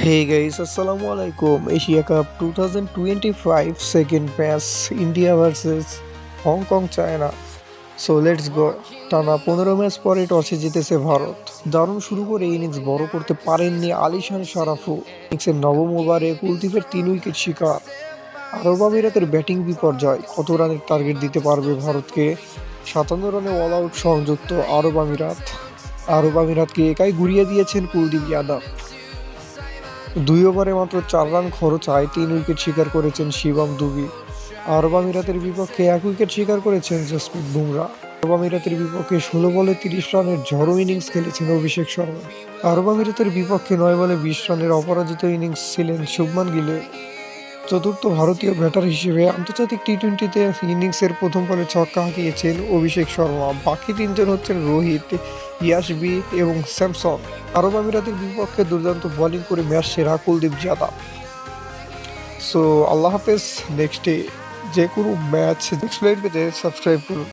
Hey guys, Assalamu alaikum. Asia Cup 2025 second match India versus Hong Kong China. So let's go. টানা 15 match পরে টসে জিতেছে ভারত। দারুণ শুরু করে ইনিংস বড় করতে পারেননি আলিশান সারাফু। ইনিংসের নবম ওভারে কুলদীপের 3 উইকেট শিকার। আরব আমিরাতের ব্যাটিং বিপর্যয়, কত রানের টার্গেট দিতে পারবে ভারতকে? 57 রানে অল আউট সংযুক্ত আরব আমিরাতকে একাই গুড়িয়ে দিয়েছেন কুলদীপ যাদব। 2 ওভারে মাত্র 4 রান খরচায় 3 উইকেট শিকার করেছেন শিবম দুবে। আরব আমিরাতের বিপক্ষে 1 উইকেট শিকার করেছেন জসপ্রীত বুমরা। আরব আমিরাতের বিপক্ষে 16 বলে 30 রানের ঝড়ো ইনিংস খেলেছেন অভিষেক শর্মা। আরব আমিরাতের বিপক্ষে 9 বলে 20 রানের অপরাজিত ইনিংস ছিলেন শুভমান গিলের। চতুর্থ ভারতীয় ব্যাটার হিসেবে আন্তর্জাতিক টি-20তে ইনিংসের প্রথম বলে ছক্কা হাঁকিয়েছেন অভিষেক শর্মা। বাকি 3জন হচ্ছেন রোহিত, ইয়াশবি এবং স্যামসন। আরব আমিরাতের বিপক্ষে দুর্দান্ত বোলিং করে ম্যাচ সেরা কুলদীপ যাদব। সো আল্লাহ হাফেজ। নেক্সটে যে কোনো ম্যাচ এক্সপ্লেন পেতে সাবস্ক্রাইব করুন।